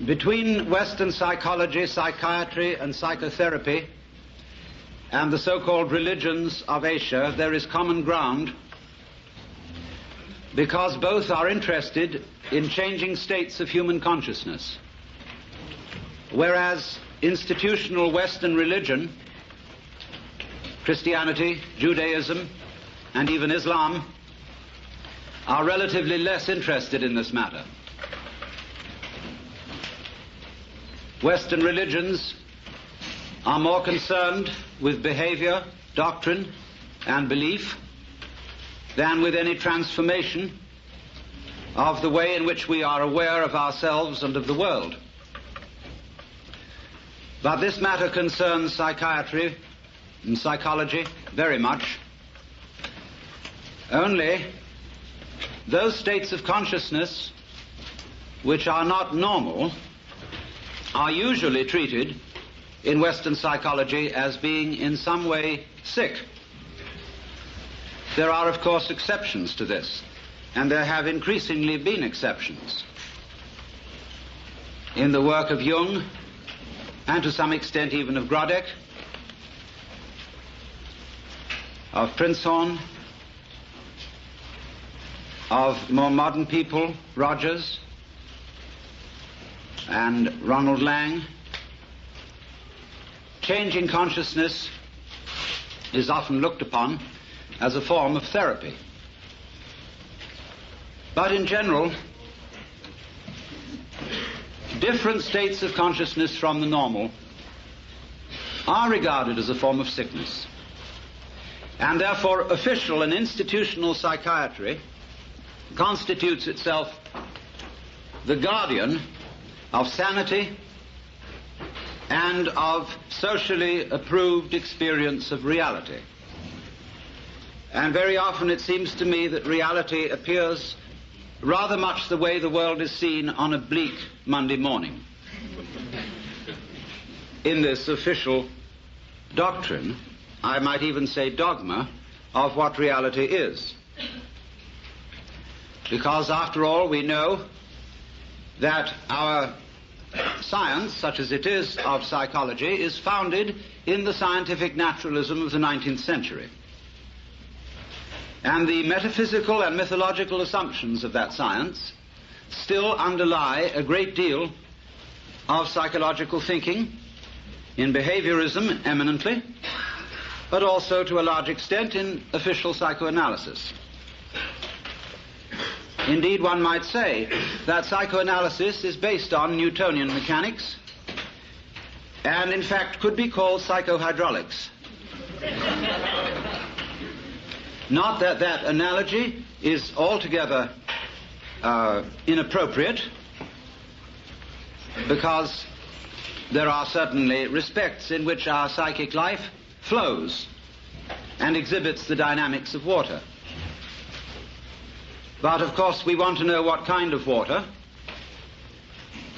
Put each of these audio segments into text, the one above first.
Between Western psychology, psychiatry, and psychotherapy and the so-called religions of Asia, there is common ground because both are interested in changing states of human consciousness. Whereas institutional Western religion, Christianity, Judaism, and even Islam are relatively less interested in this matter. Western religions are more concerned with behavior, doctrine, and belief than with any transformation of the way in which we are aware of ourselves and of the world. But this matter concerns psychiatry and psychology very much. Only those states of consciousness which are not normal are usually treated in Western psychology as being in some way sick. There are, of course, exceptions to this, and there have increasingly been exceptions. In the work of Jung, and to some extent even of Grodek, of Prinzhorn, of more modern people, Rogers, and Ronald Lang, changing consciousness is often looked upon as a form of therapy. But in general, different states of consciousness from the normal are regarded as a form of sickness. And therefore, official and institutional psychiatry constitutes itself the guardian of sanity and of socially approved experience of reality. And very often it seems to me that reality appears rather much the way the world is seen on a bleak Monday morning. In this official doctrine, I might even say dogma, of what reality is. Because after all, we know that our science, such as it is of psychology, is founded in the scientific naturalism of the 19th century. And the metaphysical and mythological assumptions of that science still underlie a great deal of psychological thinking, in behaviorism eminently, but also to a large extent in official psychoanalysis. Indeed, one might say that psychoanalysis is based on Newtonian mechanics and in fact could be called psychohydraulics. Not that that analogy is altogether inappropriate, because there are certainly respects in which our psychic life flows and exhibits the dynamics of water. But of course we want to know what kind of water,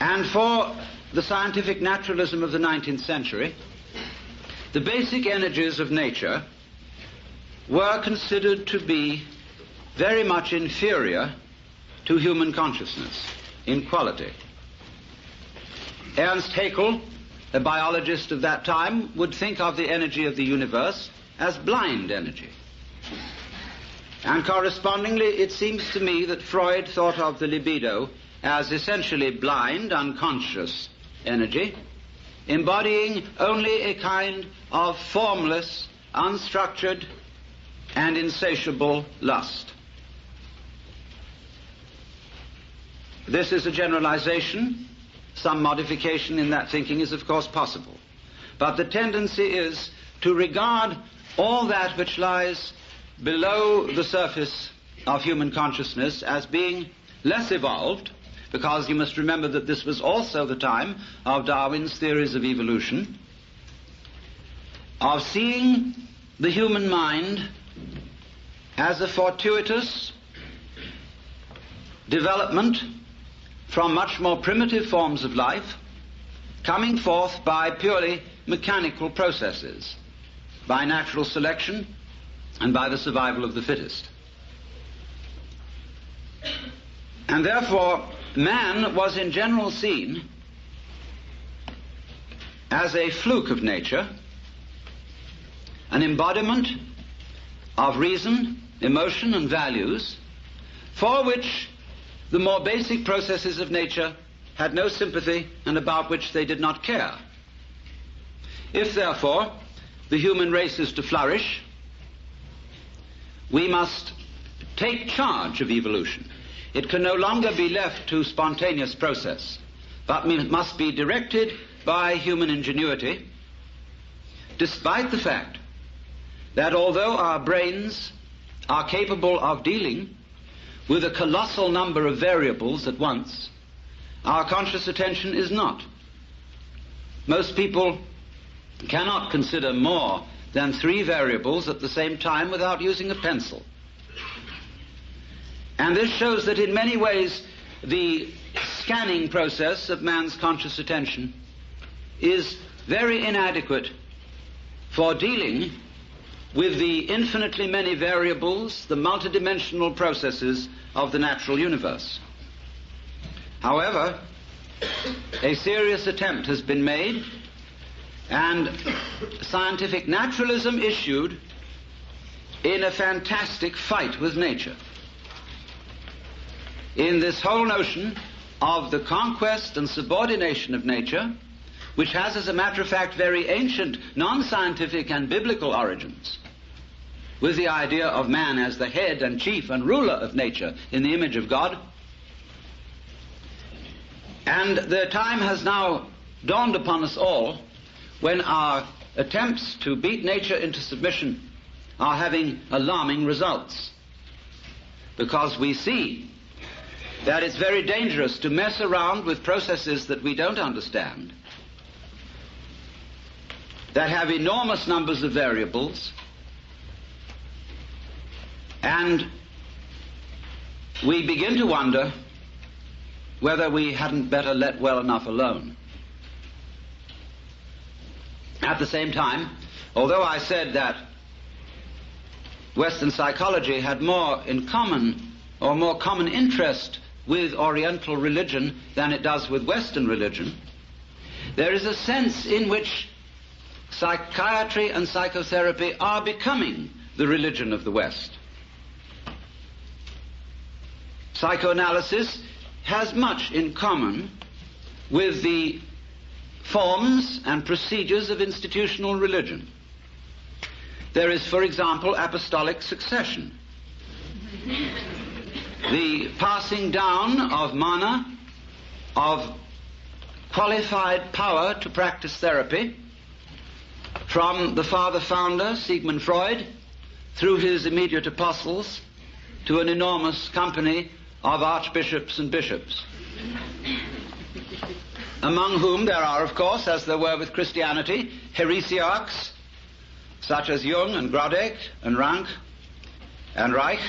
and for the scientific naturalism of the 19th century, the basic energies of nature were considered to be very much inferior to human consciousness in quality. Ernst Haeckel, a biologist of that time, would think of the energy of the universe as blind energy. And correspondingly, it seems to me that Freud thought of the libido as essentially blind, unconscious energy, embodying only a kind of formless, unstructured, and insatiable lust. This is a generalization. Some modification in that thinking is, of course, possible. But the tendency is to regard all that which lies below the surface of human consciousness as being less evolved, because you must remember that this was also the time of Darwin's theories of evolution, of seeing the human mind as a fortuitous development from much more primitive forms of life, coming forth by purely mechanical processes, by natural selection and by the survival of the fittest. And therefore, man was in general seen as a fluke of nature, an embodiment of reason, emotion, and values, for which the more basic processes of nature had no sympathy and about which they did not care. If, therefore, the human race is to flourish, we must take charge of evolution. It can no longer be left to spontaneous process, but must be directed by human ingenuity, despite the fact that although our brains are capable of dealing with a colossal number of variables at once, our conscious attention is not. Most people cannot consider more than 3 variables at the same time without using a pencil. And this shows that in many ways the scanning process of man's conscious attention is very inadequate for dealing with the infinitely many variables, the multidimensional processes of the natural universe. However, a serious attempt has been made, and scientific naturalism issued in a fantastic fight with nature, in this whole notion of the conquest and subordination of nature, which has, as a matter of fact, very ancient, non-scientific and biblical origins, with the idea of man as the head and chief and ruler of nature in the image of God. And the time has now dawned upon us all when our attempts to beat nature into submission are having alarming results, because we see that it's very dangerous to mess around with processes that we don't understand, that have enormous numbers of variables, and we begin to wonder whether we hadn't better let well enough alone. At the same time, although I said that Western psychology had more in common, or more common interest with Oriental religion than it does with Western religion, there is a sense in which psychiatry and psychotherapy are becoming the religion of the West. Psychoanalysis has much in common with the forms and procedures of institutional religion. There is, for example, apostolic succession, the passing down of mana, of qualified power to practice therapy, from the father-founder, Sigmund Freud, through his immediate apostles, to an enormous company of archbishops and bishops, among whom there are, of course, as there were with Christianity, heresiarchs, such as Jung and Grodek and Rank and Reich.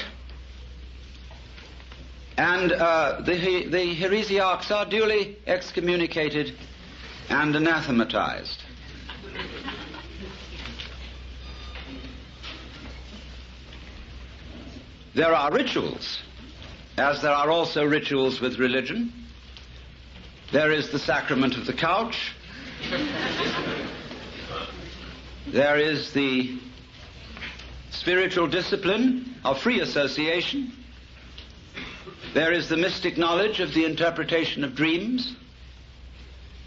And the heresiarchs are duly excommunicated and anathematized. There are rituals, as there are also rituals with religion. There is the sacrament of the couch. There is the spiritual discipline of free association. There is the mystic knowledge of the interpretation of dreams.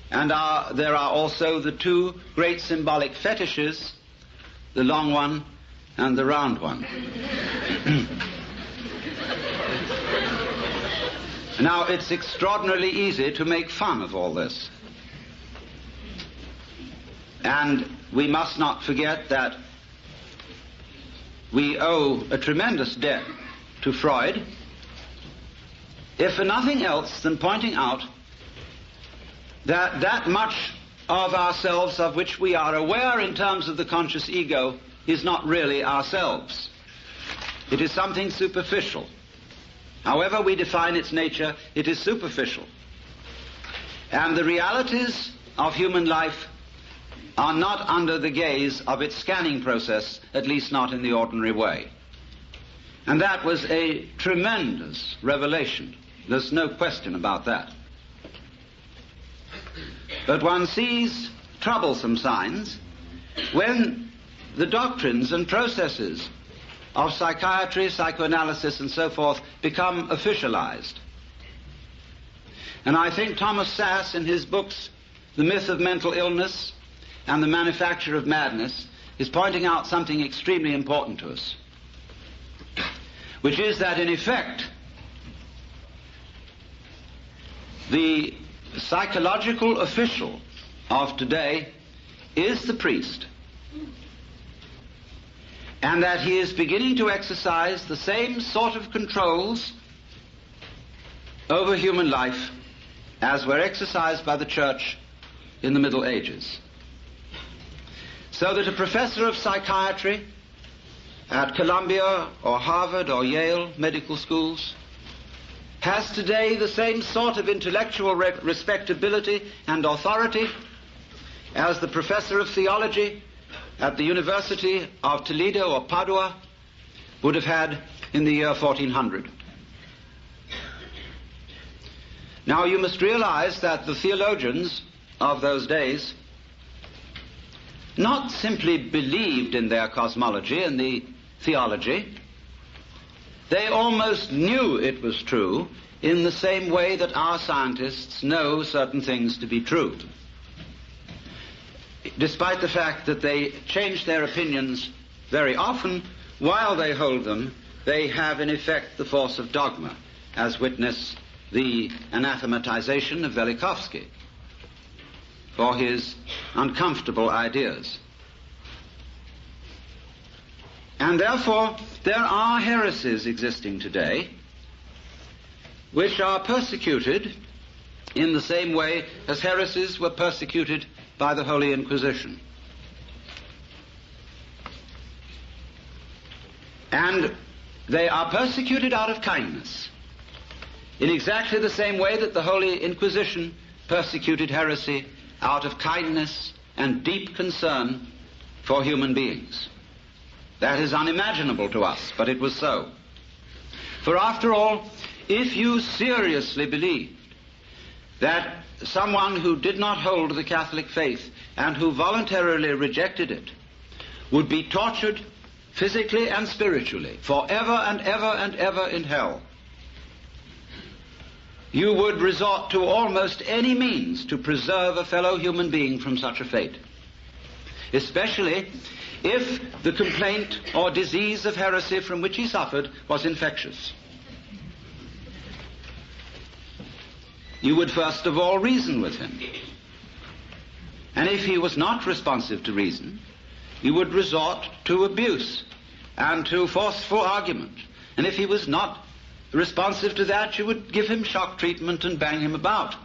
And there are also the 2 great symbolic fetishes, the long one and the round one. Now, it's extraordinarily easy to make fun of all this. And we must not forget that we owe a tremendous debt to Freud, if for nothing else than pointing out that that much of ourselves of which we are aware in terms of the conscious ego is not really ourselves. It is something superficial. However we define its nature, it is superficial. And the realities of human life are not under the gaze of its scanning process, at least not in the ordinary way. And that was a tremendous revelation. There's no question about that. But one sees troublesome signs when the doctrines and processes of psychiatry, psychoanalysis, and so forth become officialized. And I think Thomas Sass, in his books, The Myth of Mental Illness and The Manufacture of Madness, is pointing out something extremely important to us, which is that, in effect, the psychological official of today is the priest, and that he is beginning to exercise the same sort of controls over human life as were exercised by the church in the Middle Ages. So that a professor of psychiatry at Columbia or Harvard or Yale medical schools has today the same sort of intellectual respectability and authority as the professor of theology at the University of Toledo or Padua would have had in the year 1400. Now you must realize that the theologians of those days not simply believed in their cosmology and the theology, they almost knew it was true in the same way that our scientists know certain things to be true. Despite the fact that they change their opinions very often, while they hold them, they have in effect the force of dogma, as witness the anathematization of Velikovsky for his uncomfortable ideas. And therefore, there are heresies existing today which are persecuted in the same way as heresies were persecuted by the Holy Inquisition. And they are persecuted out of kindness, in exactly the same way that the Holy Inquisition persecuted heresy out of kindness and deep concern for human beings. That is unimaginable to us, but it was so. For after all, if you seriously believed that someone who did not hold the Catholic faith and who voluntarily rejected it would be tortured physically and spiritually forever and ever and ever in hell, you would resort to almost any means to preserve a fellow human being from such a fate, especially if the complaint or disease of heresy from which he suffered was infectious. You would first of all reason with him. And if he was not responsive to reason, you would resort to abuse and to forceful argument. And if he was not responsive to that, you would give him shock treatment and bang him about.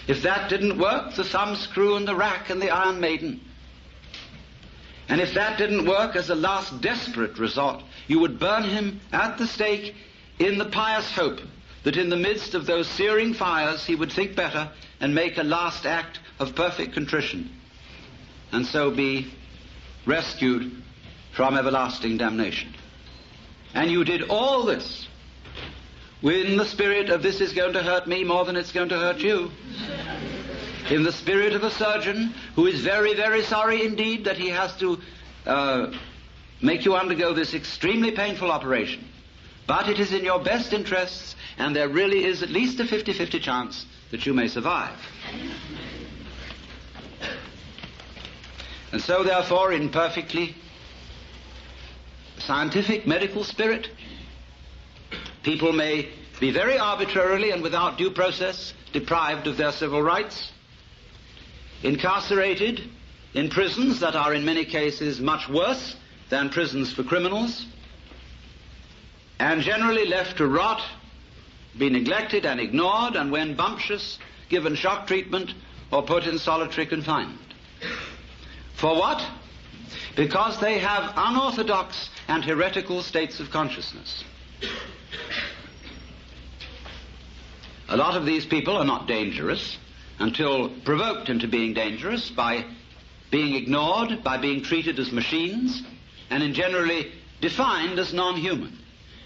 If that didn't work, the thumbscrew and the rack and the Iron Maiden. And if that didn't work, as a last desperate resort, you would burn him at the stake in the pious hope that in the midst of those searing fires he would think better and make a last act of perfect contrition, and so be rescued from everlasting damnation. And you did all this in the spirit of this is going to hurt me more than it's going to hurt you. In the spirit of a surgeon who is very, very sorry indeed that he has to make you undergo this extremely painful operation. But it is in your best interests, and there really is at least a 50-50 chance that you may survive. And so, therefore, in perfectly scientific medical spirit, people may be very arbitrarily and without due process deprived of their civil rights, incarcerated in prisons that are in many cases much worse than prisons for criminals, and generally left to rot, be neglected and ignored, and when bumptious, given shock treatment or put in solitary confinement. For what? Because they have unorthodox and heretical states of consciousness. A lot of these people are not dangerous until provoked into being dangerous by being ignored, by being treated as machines, and in generally defined as non-human.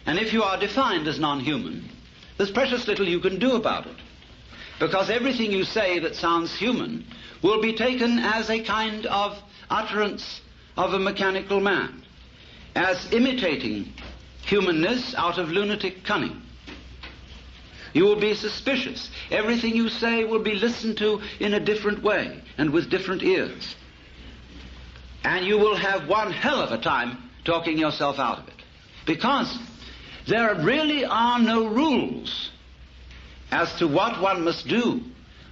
And if you are defined as non-human, there's precious little you can do about it. because everything you say that sounds human will be taken as a kind of utterance of a mechanical man, as imitating humanness out of lunatic cunning. You will be suspicious. Everything you say will be listened to in a different way and with different ears. And you will have one hell of a time talking yourself out of it. Because there really are no rules as to what one must do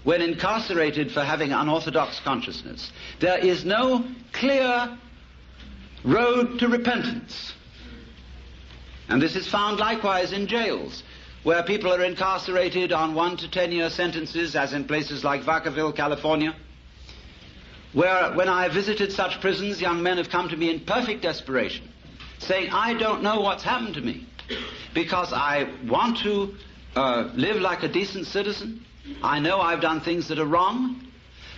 when incarcerated for having unorthodox consciousness. There is no clear road to repentance. And this is found likewise in jails, where people are incarcerated on 1 to 10-year sentences, as in places like Vacaville, California, where when I visited such prisons, young men have come to me in perfect desperation, saying, I don't know what's happened to me, because I want to live like a decent citizen. I know I've done things that are wrong,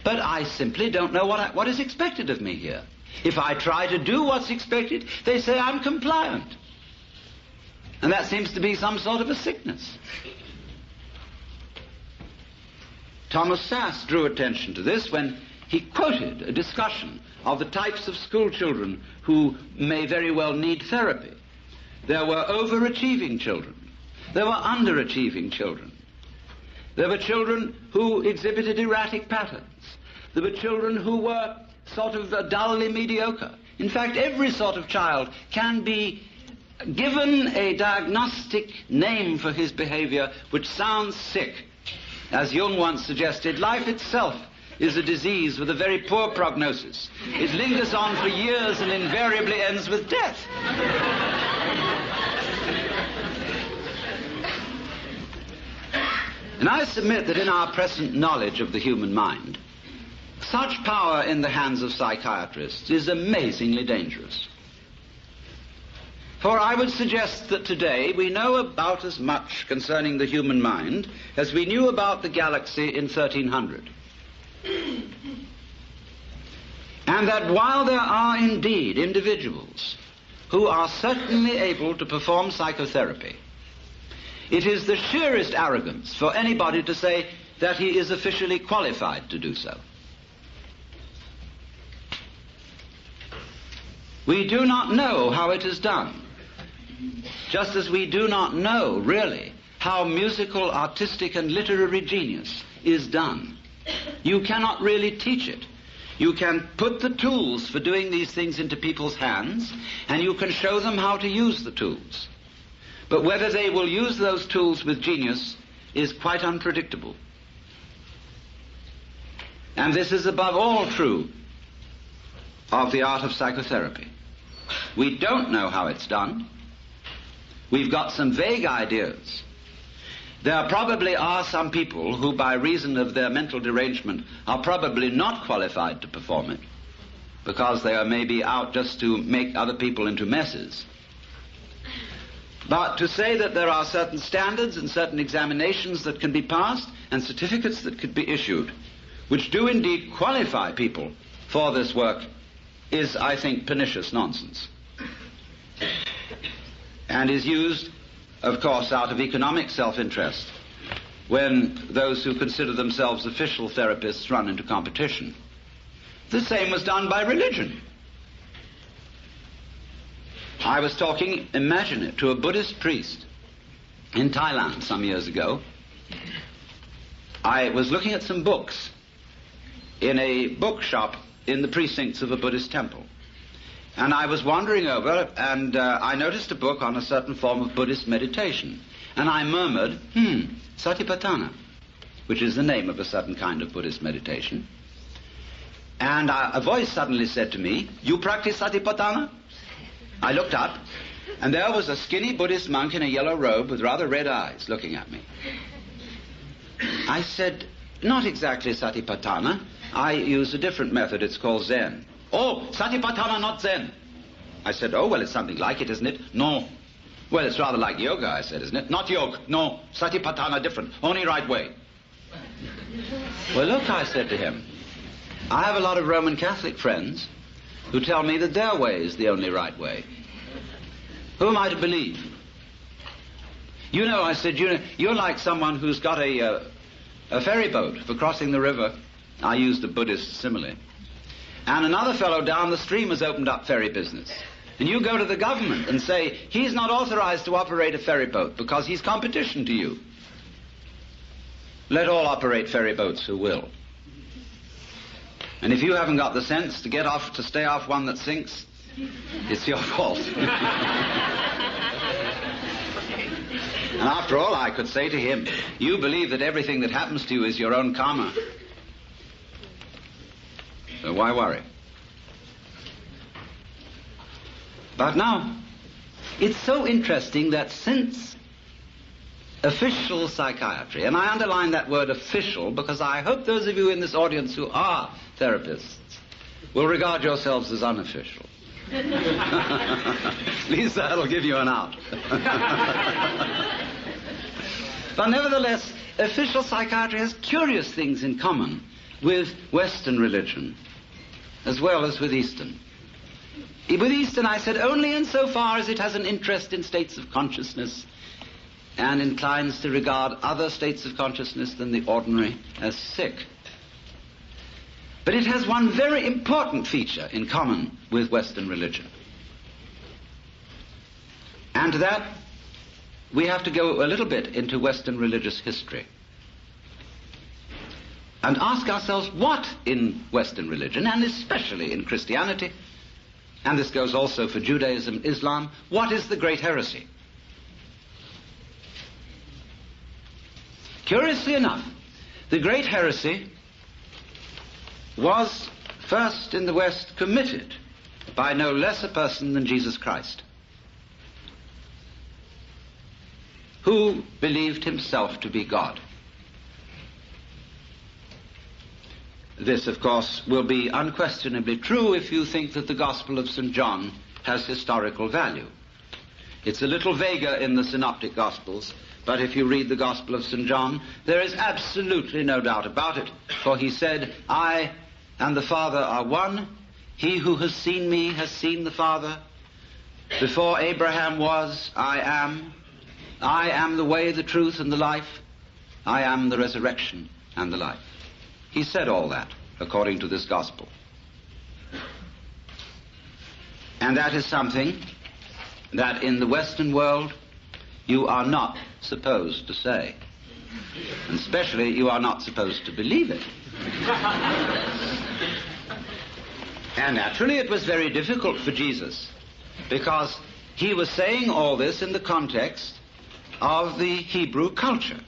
but I simply don't know what is expected of me here. If I try to do what's expected, they say I'm compliant. And that seems to be some sort of a sickness. Thomas Sass drew attention to this when he quoted a discussion of the types of school children who may very well need therapy. There were overachieving children. There were underachieving children. There were children who exhibited erratic patterns. There were children who were sort of dully mediocre. In fact, every sort of child can be given a diagnostic name for his behavior which sounds sick. As Jung once suggested, life itself is a disease with a very poor prognosis. It lingers on for years and invariably ends with death. And I submit that in our present knowledge of the human mind, such power in the hands of psychiatrists is amazingly dangerous. For I would suggest that today we know about as much concerning the human mind as we knew about the galaxy in 1300. And that while there are indeed individuals who are certainly able to perform psychotherapy, it is the sheerest arrogance for anybody to say that he is officially qualified to do so. We do not know how it is done, just as we do not know, really, how musical, artistic, and literary genius is done. You cannot really teach it. You can put the tools for doing these things into people's hands, and you can show them how to use the tools. But whether they will use those tools with genius is quite unpredictable. And this is above all true of the art of psychotherapy. We don't know how it's done. We've got some vague ideas. There probably are some people who, by reason of their mental derangement, are probably not qualified to perform it, because they are maybe out just to make other people into messes. But to say that there are certain standards and certain examinations that can be passed and certificates that could be issued, which do indeed qualify people for this work, is, I think, pernicious nonsense. And is used, of course, out of economic self-interest when those who consider themselves official therapists run into competition. The same was done by religion. I was talking, imagine it, to a Buddhist priest in Thailand some years ago. I was looking at some books in a bookshop in the precincts of a Buddhist temple. And I was wandering over, and I noticed a book on a certain form of Buddhist meditation. And I murmured, Satipatthana, which is the name of a certain kind of Buddhist meditation. And a voice suddenly said to me, you practice Satipatthana? I looked up, and there was a skinny Buddhist monk in a yellow robe with rather red eyes looking at me. I said, not exactly Satipatthana. I use a different method. It's called Zen. Oh, Satipatthana, not Zen. I said, oh, well, it's something like it, isn't it? No. Well, it's rather like yoga, I said, isn't it? Not yoga. No. Satipatthana, different. Only right way. Well, look, I said to him, I have a lot of Roman Catholic friends who tell me that their way is the only right way. Who am I to believe? You know, I said, you're like someone who's got a a ferry boat for crossing the river. I used a Buddhist simile. And another fellow down the stream has opened up ferry business. And you go to the government and say, he's not authorized to operate a ferry boat because he's competition to you. Let all operate ferry boats who will. And if you haven't got the sense to stay off one that sinks, it's your fault. And after all, I could say to him, you believe that everything that happens to you is your own karma. So why worry? But now, it's so interesting that since official psychiatry, and I underline that word official because I hope those of you in this audience who are therapists will regard yourselves as unofficial. At least that'll give you an out. But nevertheless, official psychiatry has curious things in common with Western religion as well as with Eastern. With Eastern, I said, only insofar as it has an interest in states of consciousness and inclines to regard other states of consciousness than the ordinary as sick. But it has one very important feature in common with Western religion. And to that, we have to go a little bit into Western religious history and ask ourselves what in Western religion, and especially in Christianity, and this goes also for Judaism, Islam, what is the great heresy? Curiously enough, the great heresy was first in the West committed by no less a person than Jesus Christ, who believed himself to be God. This, of course, will be unquestionably true if you think that the Gospel of St. John has historical value. It's a little vaguer in the Synoptic Gospels, but if you read the Gospel of St. John, there is absolutely no doubt about it, for he said, I and the Father are one. He who has seen me has seen the Father. Before Abraham was, I am. I am the way, the truth, and the life. I am the resurrection and the life. He said all that, according to this gospel. And that is something that in the Western world you are not supposed to say. And especially you are not supposed to believe it. And naturally it was very difficult for Jesus, because he was saying all this in the context of the Hebrew culture.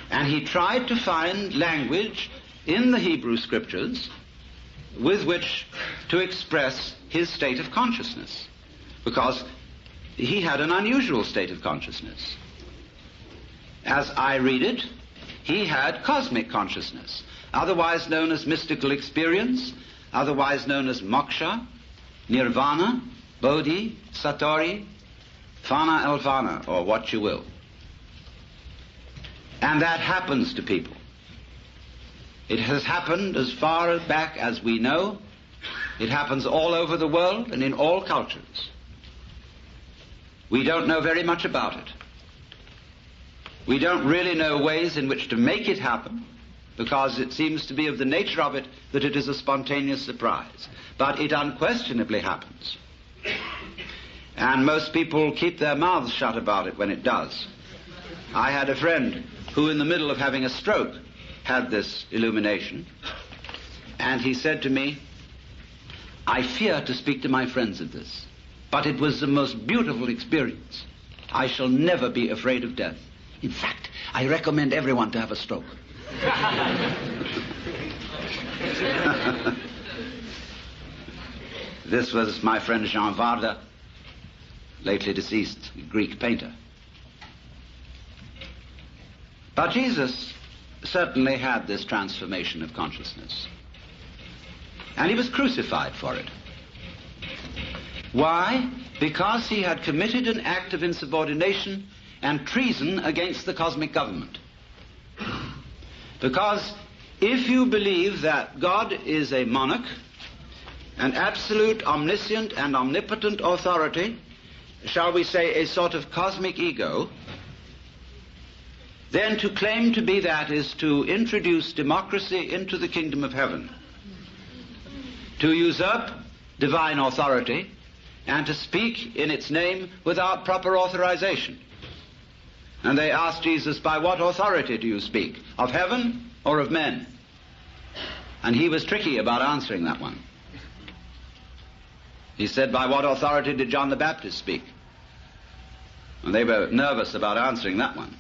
And he tried to find language in the Hebrew scriptures with which to express his state of consciousness, because he had an unusual state of consciousness. As I read it, he had cosmic consciousness, otherwise known as mystical experience, otherwise known as moksha, nirvana, bodhi, satori, fana elvana, or what you will. And that happens to people. It has happened as far back as we know. It happens all over the world and in all cultures. We don't know very much about it. We don't really know ways in which to make it happen, because it seems to be of the nature of it that it is a spontaneous surprise. But it unquestionably happens. And most people keep their mouths shut about it when it does. I had a friend who, in the middle of having a stroke, had this illumination. And he said to me, I fear to speak to my friends of this, but it was the most beautiful experience. I shall never be afraid of death. In fact, I recommend everyone to have a stroke. This was my friend Jean Varda, lately deceased Greek painter. But Jesus certainly had this transformation of consciousness. And he was crucified for it. Why? Because he had committed an act of insubordination and treason against the cosmic government. Because if you believe that God is a monarch, an absolute, omniscient, and omnipotent authority, shall we say a sort of cosmic ego, then to claim to be that is to introduce democracy into the kingdom of heaven, to usurp divine authority, and to speak in its name without proper authorization. And they asked Jesus, by what authority do you speak? Of heaven or of men? And he was tricky about answering that one. He said, by what authority did John the Baptist speak? And they were nervous about answering that one.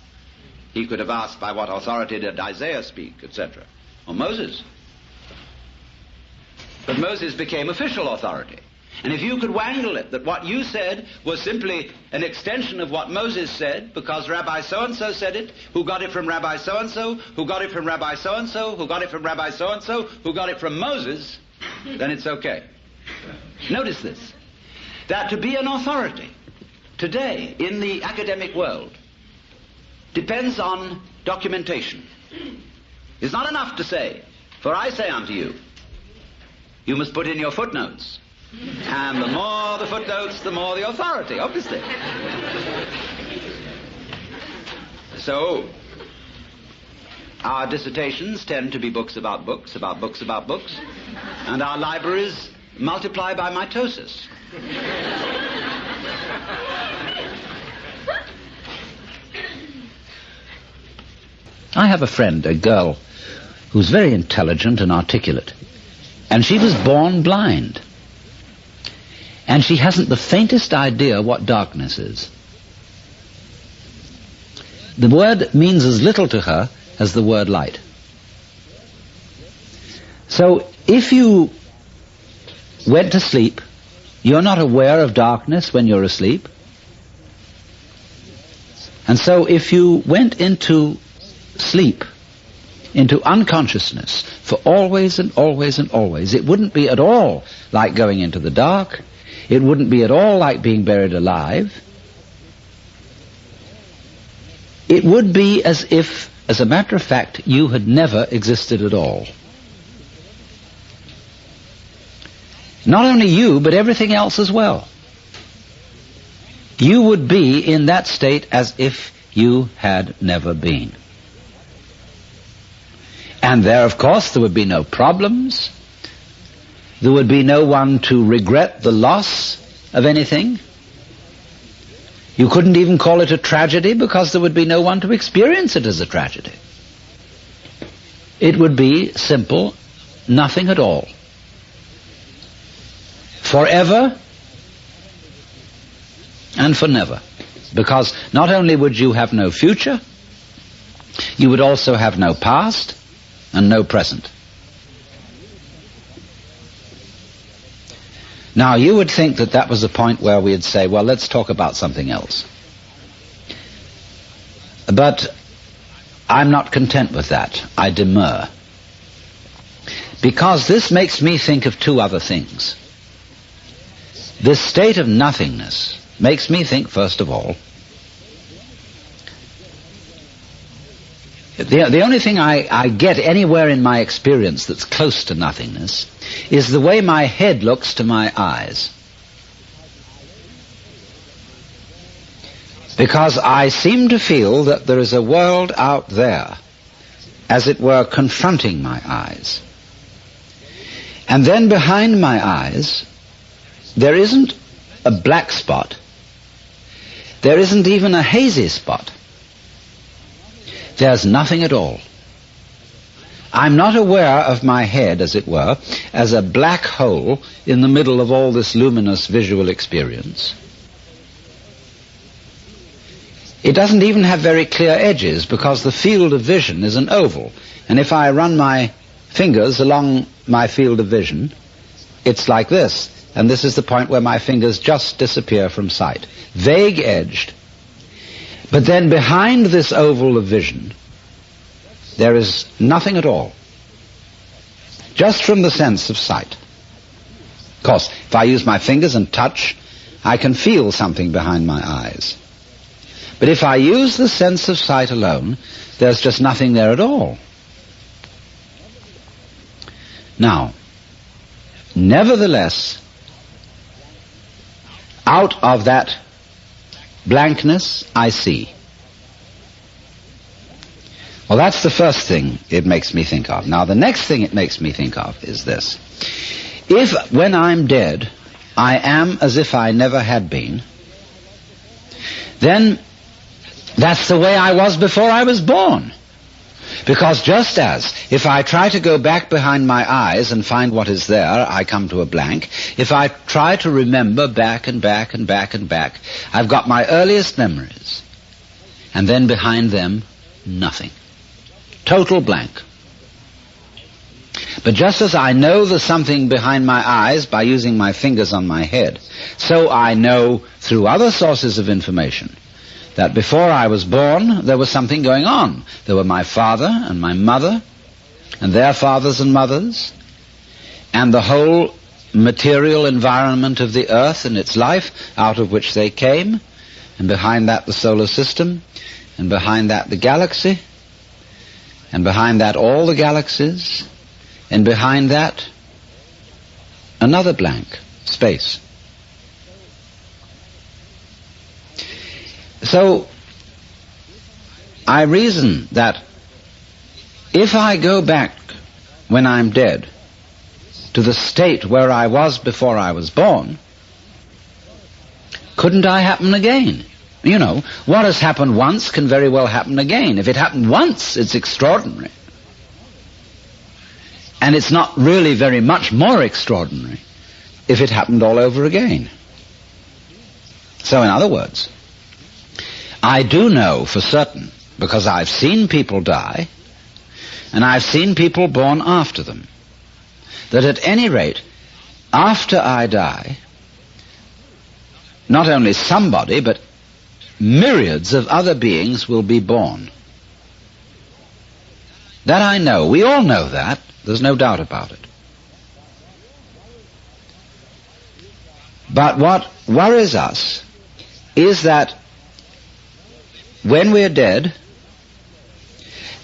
He could have asked, by what authority did Isaiah speak, etc., or Moses. But Moses became official authority. And if you could wangle it that what you said was simply an extension of what Moses said, because Rabbi so-and-so said it, who got it from Rabbi so-and-so, who got it from Rabbi so-and-so, who got it from Rabbi so-and-so, who got it from Moses, then it's okay. Notice this, that to be an authority today in the academic world depends on documentation. It's not enough to say, for I say unto you, you must put in your footnotes. And the more the footnotes, the more the authority, obviously. So, our dissertations tend to be books about books, about books about books, and our libraries multiply by mitosis. I have a friend, a girl, who's very intelligent and articulate, and she was born blind. And she hasn't the faintest idea what darkness is. The word means as little to her as the word light. So if you went to sleep, you're not aware of darkness when you're asleep. And so if you went into sleep, into unconsciousness for always and always and always, it wouldn't be at all like going into the dark. It wouldn't be at all like being buried alive. It would be as if, as a matter of fact, you had never existed at all. Not only you, but everything else as well. You would be in that state as if you had never been. And there, of course, there would be no problems. There would be no one to regret the loss of anything. You couldn't even call it a tragedy because there would be no one to experience it as a tragedy. It would be simple, nothing at all. Forever and for never. Because not only would you have no future, you would also have no past and no present. Now, you would think that that was a point where we'd say, well, let's talk about something else. But I'm not content with that. I demur. Because this makes me think of two other things. This state of nothingness makes me think, first of all, the only thing I get anywhere in my experience that's close to nothingness is the way my head looks to my eyes. Because I seem to feel that there is a world out there, as it were, confronting my eyes. And then behind my eyes, there isn't a black spot. There isn't even a hazy spot. There's nothing at all. I'm not aware of my head, as it were, as a black hole in the middle of all this luminous visual experience. It doesn't even have very clear edges because the field of vision is an oval. And if I run my fingers along my field of vision, it's like this. And this is the point where my fingers just disappear from sight. Vague edged. But then behind this oval of vision, there is nothing at all. Just from the sense of sight. Of course, if I use my fingers and touch, I can feel something behind my eyes. But if I use the sense of sight alone, there's just nothing there at all. Now, nevertheless, out of that blankness I see. Well, that's the first thing it makes me think of. Now, the next thing it makes me think of is this. If, when I'm dead, I am as if I never had been, then that's the way I was before I was born. Because just as, if I try to go back behind my eyes and find what is there, I come to a blank. If I try to remember back and back and back and back, I've got my earliest memories. And then behind them, nothing. Total blank. But just as I know there's something behind my eyes by using my fingers on my head, so I know through other sources of information that before I was born, there was something going on. There were my father and my mother, and their fathers and mothers, and the whole material environment of the earth and its life out of which they came, and behind that the solar system, and behind that the galaxy, and behind that all the galaxies, and behind that another blank, space. So, I reason that if I go back when I'm dead to the state where I was before I was born, couldn't I happen again? You know, what has happened once can very well happen again. If it happened once, it's extraordinary. And it's not really very much more extraordinary if it happened all over again. So in other words, I do know for certain, because I've seen people die, and I've seen people born after them, that at any rate, after I die, not only somebody, but myriads of other beings will be born. That I know. We all know that. There's no doubt about it. But what worries us is that when we're dead,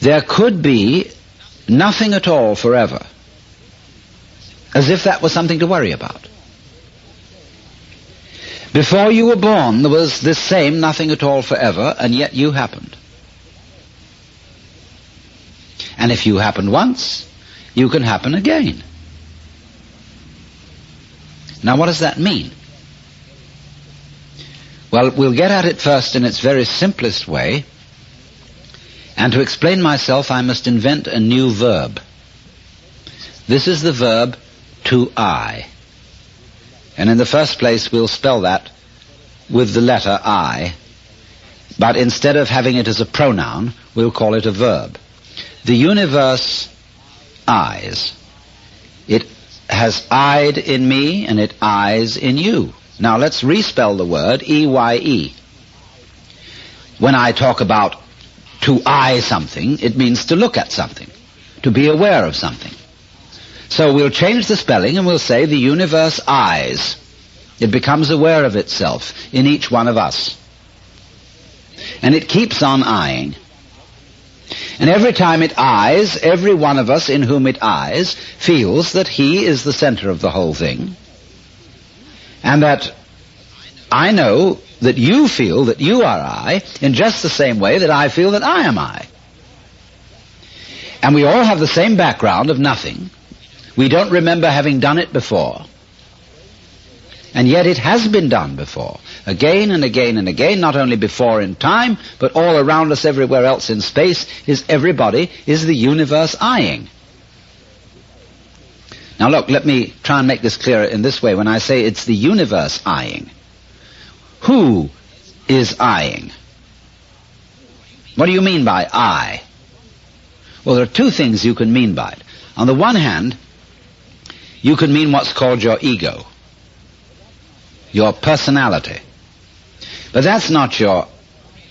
there could be nothing at all forever, as if that was something to worry about. Before you were born, there was this same nothing at all forever, and yet you happened. And if you happened once, you can happen again. Now, what does that mean? Well, we'll get at it first in its very simplest way, and to explain myself, I must invent a new verb. This is the verb to I. And in the first place, we'll spell that with the letter I, but instead of having it as a pronoun, we'll call it a verb. The universe eyes. It has eyed in me, and it eyes in you. Now let's respell the word E-Y-E. When I talk about to eye something, it means to look at something, to be aware of something. So we'll change the spelling and we'll say the universe eyes. It becomes aware of itself in each one of us. And it keeps on eyeing. And every time it eyes, every one of us in whom it eyes feels that he is the center of the whole thing. And that I know that you feel that you are I in just the same way that I feel that I am I. And we all have the same background of nothing. We don't remember having done it before. And yet it has been done before, again and again and again, not only before in time, but all around us everywhere else in space is the universe eyeing. Now look, let me try and make this clearer in this way. When I say it's the universe eyeing, who is eyeing? What do you mean by I? Well, there are two things you can mean by it. On the one hand, you can mean what's called your ego, your personality. But that's not your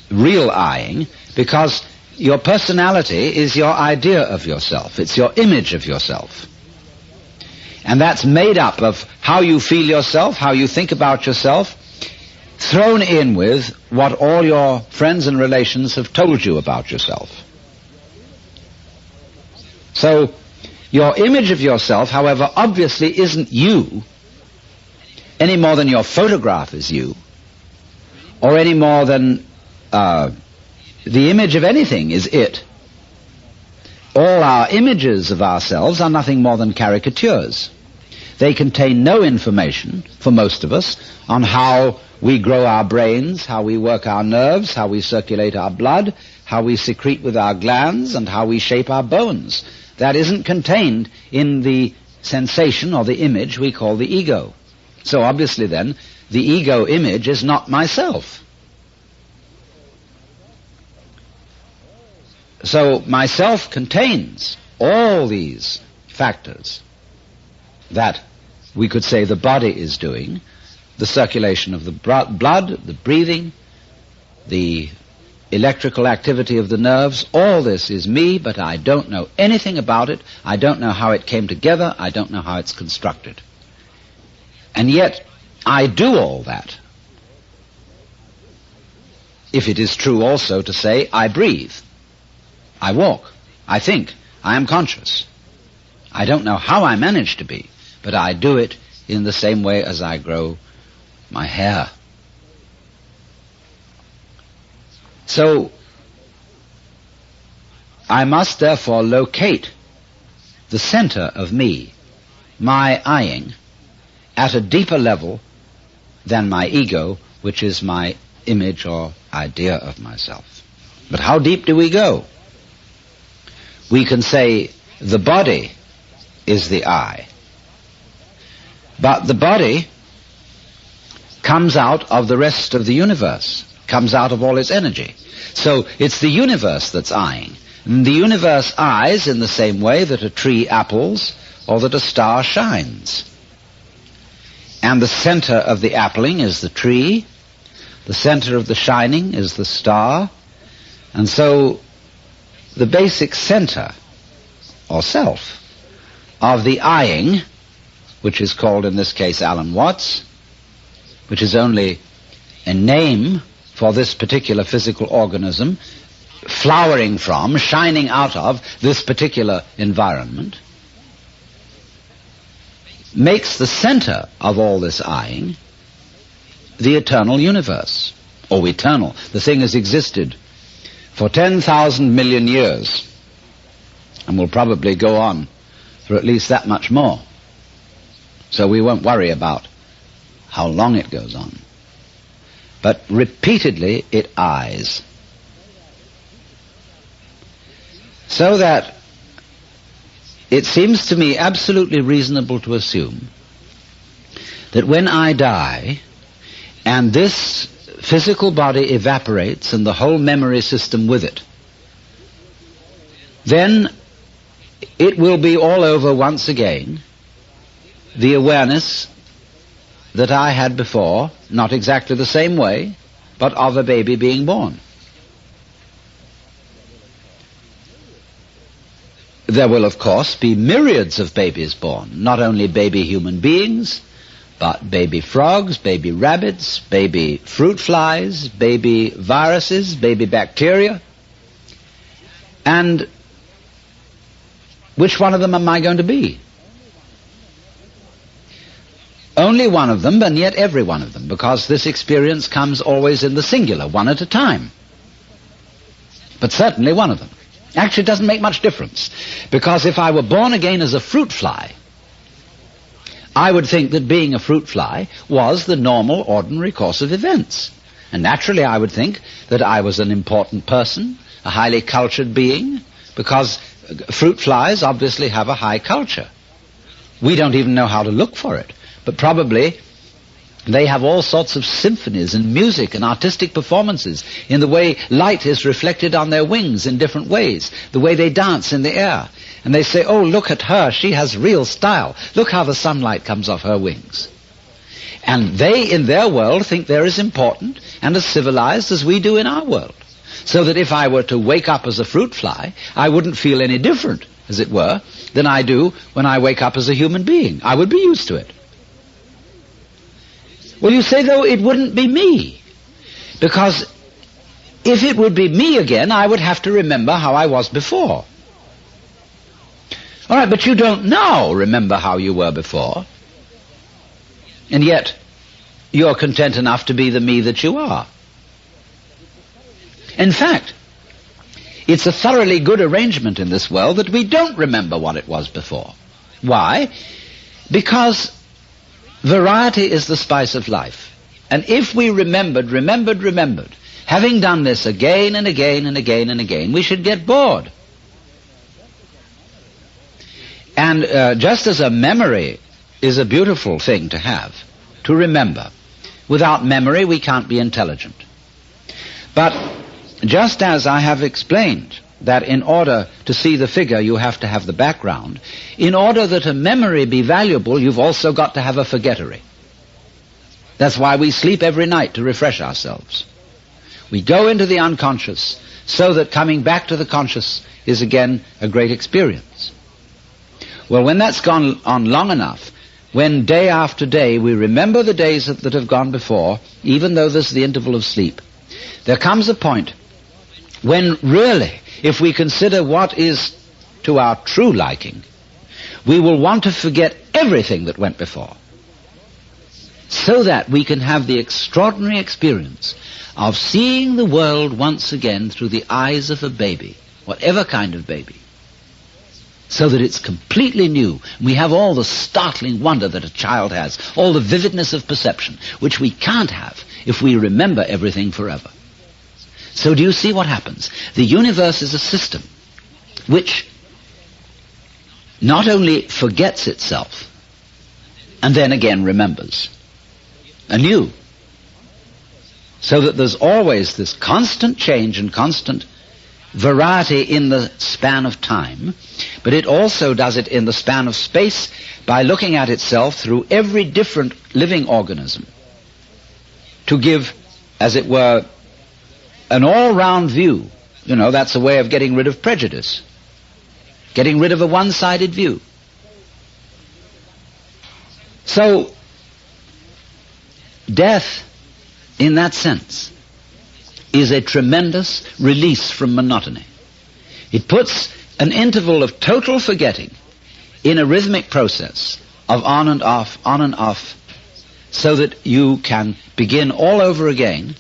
real eyeing, because your personality is your idea of yourself. It's your image of yourself. And that's made up of how you feel yourself, how you think about yourself, thrown in with what all your friends and relations have told you about yourself. So, your image of yourself, however, obviously isn't you, any more than your photograph is you, or any more than the image of anything is it. all our images of ourselves are nothing more than caricatures. They contain no information, for most of us, on how we grow our brains, how we work our nerves, how we circulate our blood, how we secrete with our glands, and how we shape our bones. That isn't contained in the sensation or the image we call the ego. So obviously then, the ego image is not myself. So myself contains all these factors that we could say the body is doing, the circulation of the blood, the breathing, the electrical activity of the nerves. All this is me, but I don't know anything about it. I don't know how it came together. I don't know how it's constructed. And yet, I do all that. If it is true also to say, I breathe, I walk, I think, I am conscious. I don't know how I manage to be, but I do it in the same way as I grow my hair. So, I must therefore locate the center of me, my I-ing, at a deeper level than my ego, which is my image or idea of myself. But how deep do we go? We can say the body is the I. But the body comes out of the rest of the universe, comes out of all its energy. So it's the universe that's I-ing. And the universe eyes in the same way that a tree apples or that a star shines. And the center of the appling is the tree, the center of the shining is the star, and so the basic center, or self, of the I-ing, which is called in this case Alan Watts, which is only a name for this particular physical organism, flowering from, shining out of this particular environment, makes the center of all this I-ing the eternal universe, or eternal. The thing has existed for 10,000 million years, and will probably go on for at least that much more. So we won't worry about how long it goes on. But repeatedly it eyes. So that it seems to me absolutely reasonable to assume that when I die, and this physical body evaporates and the whole memory system with it, then it will be all over once again, the awareness that I had before, not exactly the same way, but of a baby being born. There will, of course, be myriads of babies born, not only baby human beings, but baby frogs, baby rabbits, baby fruit flies, baby viruses, baby bacteria. And which one of them am I going to be? Only one of them, and yet every one of them, because this experience comes always in the singular, one at a time. But certainly one of them. Actually, it doesn't make much difference, because if I were born again as a fruit fly, I would think that being a fruit fly was the normal, ordinary course of events. And naturally I would think that I was an important person, a highly cultured being, because fruit flies obviously have a high culture. We don't even know how to look for it, but probably they have all sorts of symphonies and music and artistic performances in the way light is reflected on their wings in different ways, the way they dance in the air. And they say, oh, look at her, she has real style. Look how the sunlight comes off her wings. And they, in their world, think they're as important and as civilized as we do in our world. So that if I were to wake up as a fruit fly, I wouldn't feel any different, as it were, than I do when I wake up as a human being. I would be used to it. Well, you say, though, it wouldn't be me. Because if it would be me again, I would have to remember how I was before. All right, but you don't now remember how you were before. And yet, you're content enough to be the me that you are. In fact, It's a thoroughly good arrangement in this world that we don't remember what it was before. Why? Because variety is the spice of life. And if we remembered, having done this again and again and again and again, we should get bored. And just as a memory is a beautiful thing to have, to remember, without memory we can't be intelligent. But just as I have explained that in order to see the figure you have to have the background, in order that a memory be valuable you've also got to have a forgettery. That's why we sleep every night, to refresh ourselves. We go into the unconscious so that coming back to the conscious is again a great experience. Well, when that's gone on long enough, when day after day we remember the days that have gone before, even though there's the interval of sleep, there comes a point when really, if we consider what is to our true liking, we will want to forget everything that went before, so that we can have the extraordinary experience of seeing the world once again through the eyes of a baby, whatever kind of baby, so that it's completely new. We have all the startling wonder that a child has, all the vividness of perception, which we can't have if we remember everything forever. So do you see what happens? The universe is a system which not only forgets itself and then again remembers anew, so that there's always this constant change and constant variety in the span of time, but it also does it in the span of space by looking at itself through every different living organism to give, as it were, an all-round view. You know, that's a way of getting rid of prejudice, getting rid of a one-sided view. So, death, in that sense, is a tremendous release from monotony. It puts an interval of total forgetting in a rhythmic process of on and off, so that you can begin all over again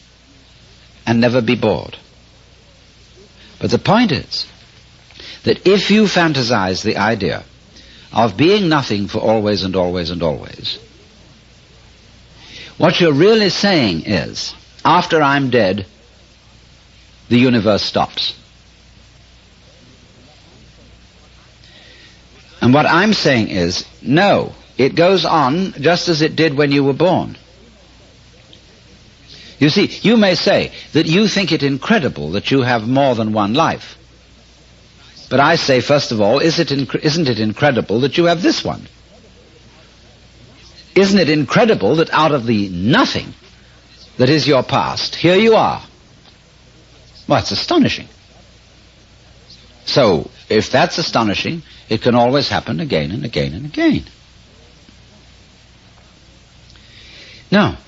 and never be bored. But the point is that if you fantasize the idea of being nothing for always and always and always, what you're really saying is, after I'm dead, the universe stops. And what I'm saying is, no, it goes on just as it did when you were born. You see, you may say that you think it incredible that you have more than one life. But I say, first of all, isn't it incredible that you have this one? Isn't it incredible that out of the nothing that is your past, here you are? Well, it's astonishing. So, if that's astonishing, it can always happen again and again and again. Now,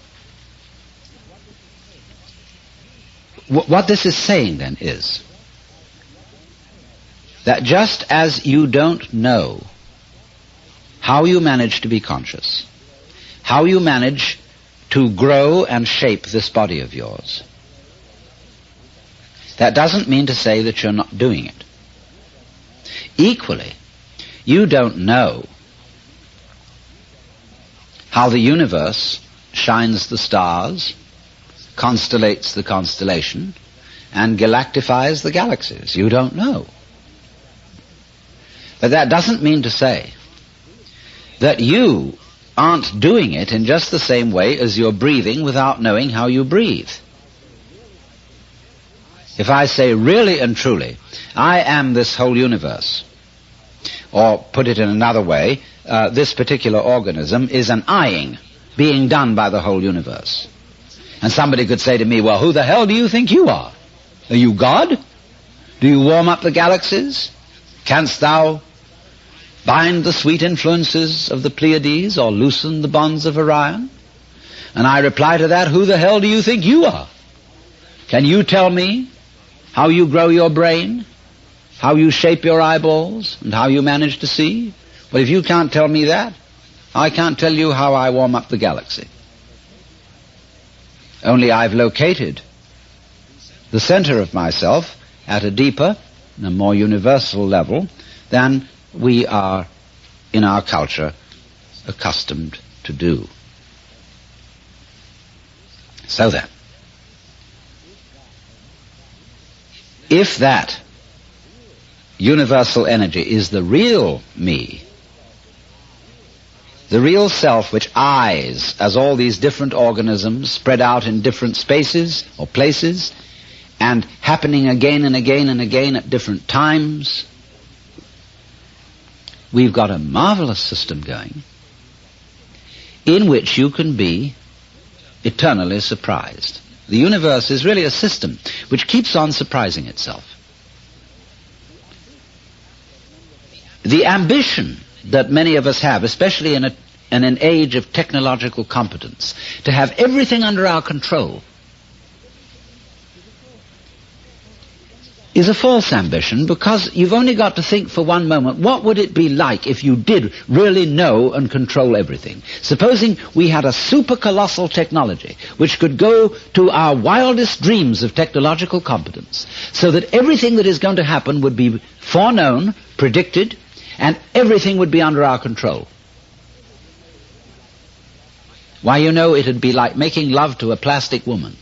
what this is saying then is that just as you don't know how you manage to be conscious, how you manage to grow and shape this body of yours, that doesn't mean to say that you're not doing it. Equally, you don't know how the universe shines the stars, constellates the constellation, and galactifies the galaxies. You don't know. But that doesn't mean to say that you aren't doing it in just the same way as you're breathing without knowing how you breathe. If I say really and truly, I am this whole universe, or put it in another way, this particular organism is an eyeing being done by the whole universe. And somebody could say to me, well, who the hell do you think you are? Are you God? Do you warm up the galaxies? Canst thou bind the sweet influences of the Pleiades or loosen the bonds of Orion? And I reply to that, who the hell do you think you are? Can you tell me how you grow your brain, how you shape your eyeballs, and how you manage to see? Well, if you can't tell me that, I can't tell you how I warm up the galaxy. Only I've located the center of myself at a deeper in a more universal level than we are in our culture accustomed to do. So then, if that universal energy is the real me, the real self which I's as all these different organisms spread out in different spaces or places and happening again and again and again at different times, we've got a marvelous system going in which you can be eternally surprised. The universe is really a system which keeps on surprising itself. The ambition that many of us have, especially in an age of technological competence, to have everything under our control, is a false ambition, because you've only got to think for one moment, what would it be like if you did really know and control everything? Supposing we had a super colossal technology which could go to our wildest dreams of technological competence, so that everything that is going to happen would be foreknown, predicted, and everything would be under our control. Why, you know, it'd be like making love to a plastic woman.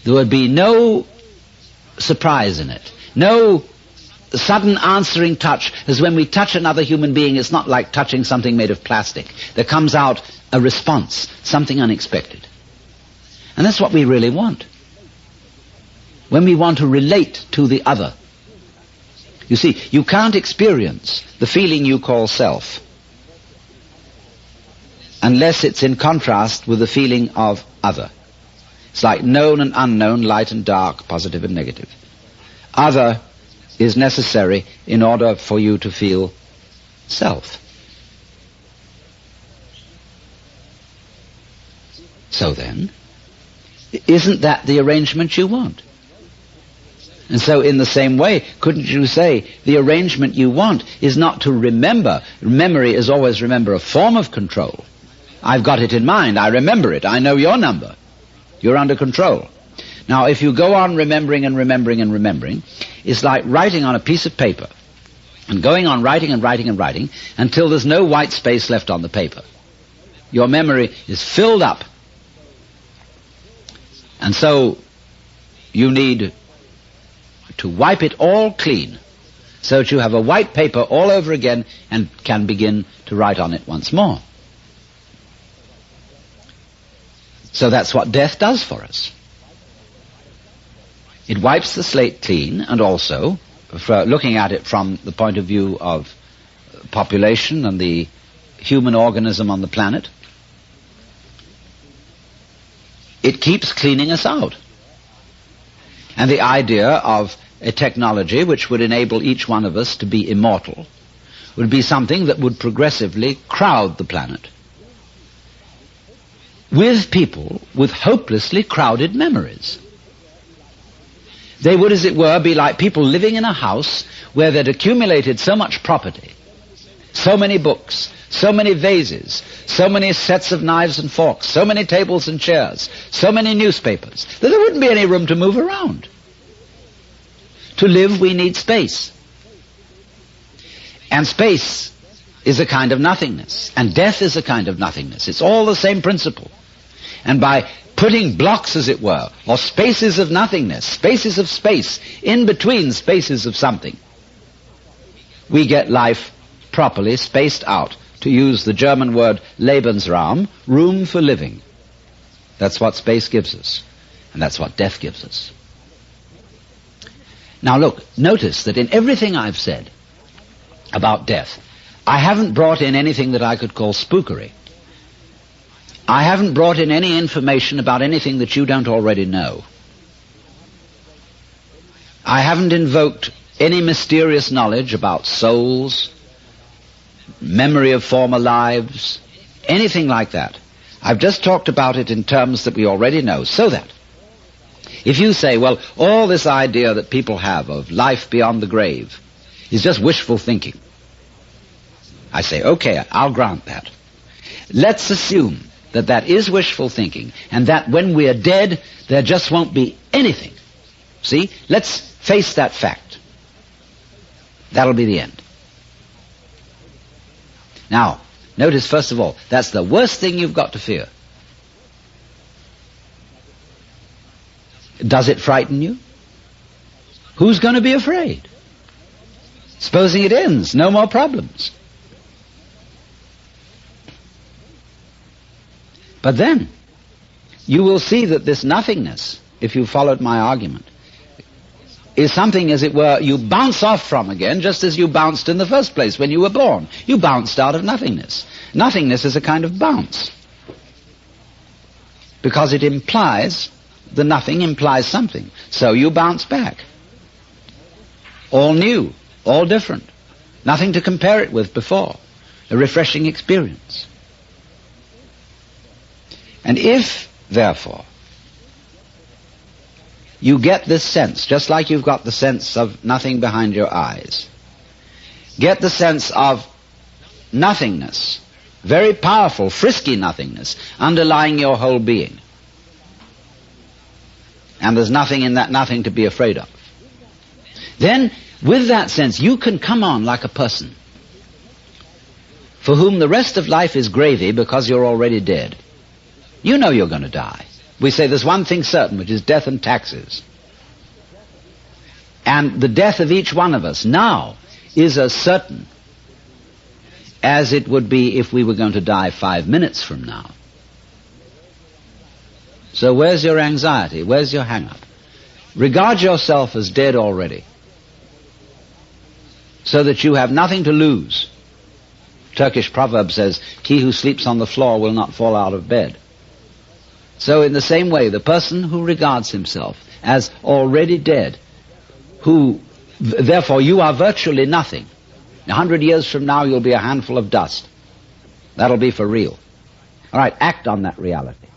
There would be no surprise in it, no sudden answering touch, as when we touch another human being, it's not like touching something made of plastic. There comes out a response, something unexpected. And that's what we really want. When we want to relate to the other. You see, you can't experience the feeling you call self unless it's in contrast with the feeling of other. It's like known and unknown, light and dark, positive and negative. Other is necessary in order for you to feel self. So then, isn't that the arrangement you want? And so in the same way, couldn't you say the arrangement you want is not to remember? Memory is always, remember, a form of control. I've got it in mind, I remember it, I know your number. You're under control. Now, if you go on remembering and remembering and remembering, it's like writing on a piece of paper and going on writing and writing and writing until there's no white space left on the paper. Your memory is filled up. And so you need to wipe it all clean so that you have a white paper all over again and can begin to write on it once more. So that's what death does for us. It wipes the slate clean, and also, for looking at it from the point of view of population and the human organism on the planet, it keeps cleaning us out. And the idea of a technology which would enable each one of us to be immortal would be something that would progressively crowd the planet with people with hopelessly crowded memories. They would, as it were, be like people living in a house where they'd accumulated so much property, so many books, so many vases, so many sets of knives and forks, so many tables and chairs, so many newspapers, that there wouldn't be any room to move around. To live, we need space. And space is a kind of nothingness, and death is a kind of nothingness. It's all the same principle. And by putting blocks, as it were, or spaces of nothingness, spaces of space, in between spaces of something, we get life properly spaced out. To use the German word Lebensraum, room for living. That's what space gives us, and that's what death gives us. Now look, notice that in everything I've said about death, I haven't brought in anything that I could call spookery. I haven't brought in any information about anything that you don't already know. I haven't invoked any mysterious knowledge about souls, memory of former lives, anything like that. I've just talked about it in terms that we already know, so that if you say, well, all this idea that people have of life beyond the grave is just wishful thinking, I say, okay, I'll grant that. Let's assume that that is wishful thinking, and that when we're dead, there just won't be anything. See? Let's face that fact. That'll be the end. Now, notice first of all, that's the worst thing you've got to fear. Does it frighten you? Who's going to be afraid? Supposing it ends, no more problems. But then, you will see that this nothingness, if you followed my argument, is something, as it were, you bounce off from again, just as you bounced in the first place when you were born. You bounced out of nothingness. Nothingness is a kind of bounce, because it implies, the nothing implies something. So you bounce back. All new, all different. Nothing to compare it with before. A refreshing experience. And if, therefore, you get this sense, just like you've got the sense of nothing behind your eyes, get the sense of nothingness, very powerful, frisky nothingness, underlying your whole being. And there's nothing in that nothing to be afraid of. Then, with that sense, you can come on like a person for whom the rest of life is gravy because you're already dead. You know you're going to die. We say there's one thing certain, which is death and taxes. And the death of each one of us now is as certain as it would be if we were going to die 5 minutes from now. So where's your anxiety? Where's your hang-up? Regard yourself as dead already, so that you have nothing to lose. Turkish proverb says, he who sleeps on the floor will not fall out of bed. So in the same way, the person who regards himself as already dead, who, therefore, you are virtually nothing. 100 years from now, you'll be a handful of dust. That'll be for real. All right, act on that reality.